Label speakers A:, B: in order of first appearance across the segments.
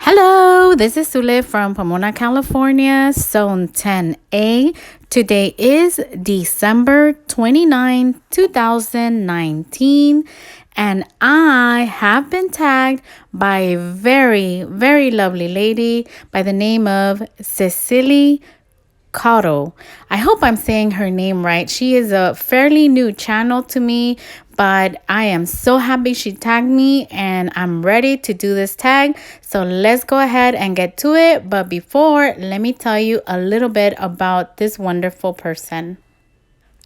A: Hello, this is Sule from Pomona, California, Zone 10A. Today is December 29, 2019, and I have been tagged by a very, very lovely lady by the name of Cecily Caudle. I hope I'm saying her name right. She is a fairly new channel to me, but I am so happy she tagged me and I'm ready to do this tag. So let's go ahead and get to it. But before, let me tell you a little bit about this wonderful person.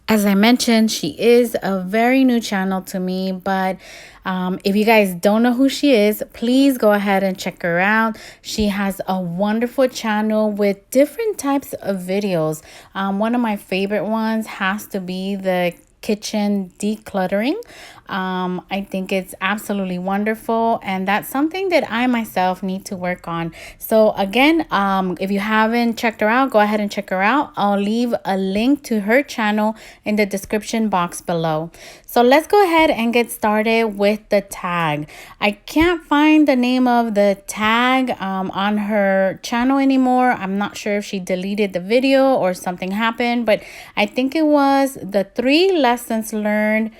A: As I mentioned, she is a very new channel to me, but if you guys don't know who she is, please go ahead and check her out. She has a wonderful channel with different types of videos. One of my favorite ones has to be the kitchen decluttering. I think it's absolutely wonderful, and that's something that I myself need to work on. So again, if you haven't checked her out, go ahead and check her out. I'll leave a link to her channel in the description box below. So let's go ahead and get started with the tag. I can't find the name of the tag on her channel anymore. I'm not sure if she deleted the video or something happened, but I think it was the 3 lessons learned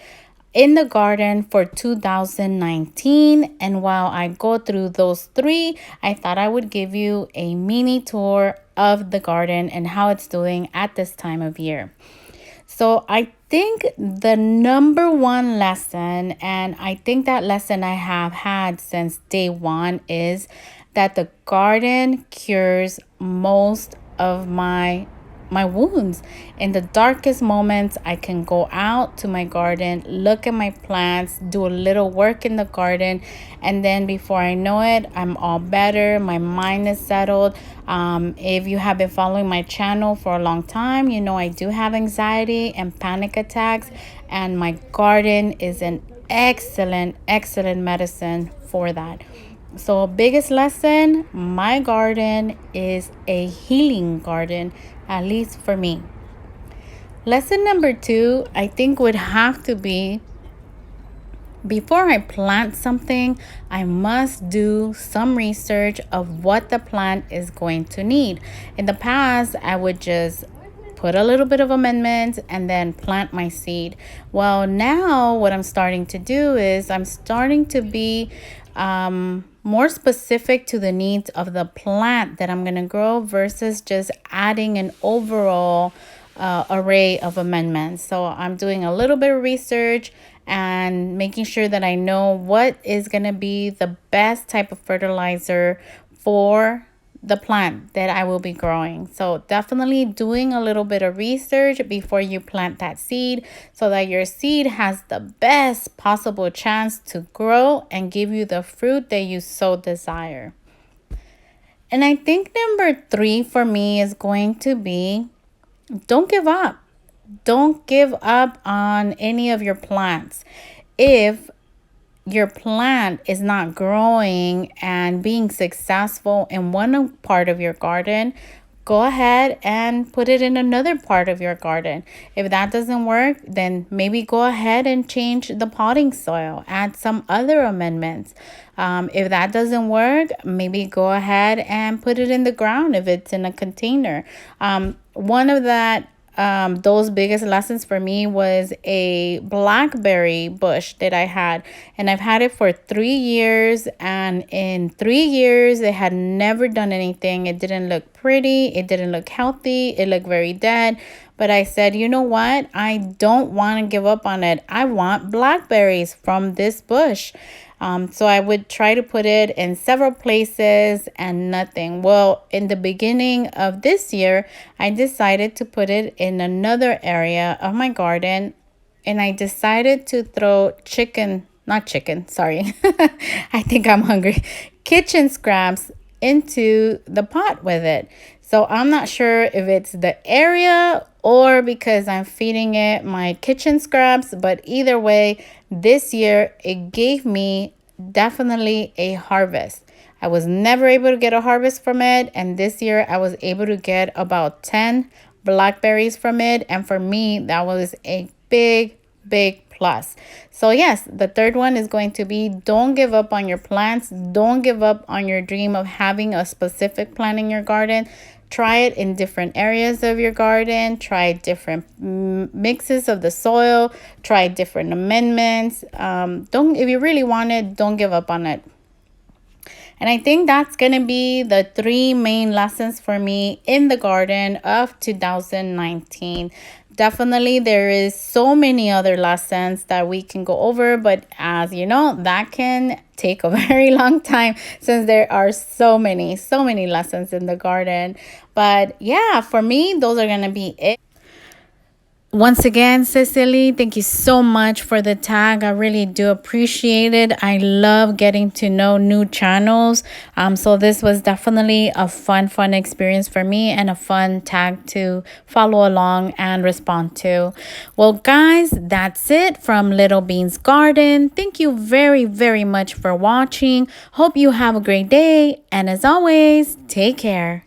A: in the garden for 2019. And while I go through those 3, I thought I would give you a mini tour of the garden and how it's doing at this time of year. So I think the number 1 lesson, and I think that lesson I have had since day 1, is that the garden cures most of my wounds. In the darkest moments, I can go out to my garden, look at my plants, do a little work in the garden, and then before I know it, I'm all better. My mind is settled. If you have been following my channel for a long time, you know I do have anxiety and panic attacks, and my garden is an excellent medicine for that. So biggest lesson, my garden is a healing garden, at least for me. Lesson number 2, I think would have to be, before I plant something, I must do some research of what the plant is going to need. In the past, I would just put a little bit of amendments and then plant my seed. Well, now what I'm starting to do is I'm starting to be more specific to the needs of the plant that I'm going to grow versus just adding an overall array of amendments. So I'm doing a little bit of research and making sure that I know what is going to be the best type of fertilizer for the plant that I will be growing. So definitely doing a little bit of research before you plant that seed so that your seed has the best possible chance to grow and give you the fruit that you so desire. And I think number 3 for me is going to be, don't give up. Don't give up on any of your plants. If your plant is not growing and being successful in one part of your garden, go ahead and put it in another part of your garden. If that doesn't work, then maybe go ahead and change the potting soil, add some other amendments. If that doesn't work, maybe go ahead and put it in the ground if it's in a container. One of those biggest lessons for me was a blackberry bush that I had, and I've had it for 3 years, and in 3 years it had never done anything. It didn't look pretty, it didn't look healthy, it looked very dead. But I said, you know what, I don't want to give up on it. I want blackberries from this bush. So I would try to put it in several places and nothing. Well, in the beginning of this year, I decided to put it in another area of my garden, and I decided to throw I think I'm hungry. Kitchen scraps into the pot with it. So I'm not sure if it's the area or because I'm feeding it my kitchen scraps, but either way, this year it gave me definitely a harvest. I was never able to get a harvest from it, and this year I was able to get about 10 blackberries from it, and for me that was a big plus. So yes, the third one is going to be, don't give up on your plants. Don't give up on your dream of having a specific plant in your garden. Try it in different areas of your garden. Try different mixes of the soil. Try different amendments. Don't, if you really want it, don't give up on it. And I think that's going to be the 3 main lessons for me in the garden of 2019. Definitely, there is so many other lessons that we can go over, but as you know, that can take a very long time since there are so many lessons in the garden. But yeah, for me, those are going to be it. Once again, Cecily, thank you so much for the tag. I really do appreciate it. I love getting to know new channels. So this was definitely a fun experience for me and a fun tag to follow along and respond to. Well, guys, that's it from Little Beans Garden. Thank you very much for watching. Hope you have a great day. And as always, take care.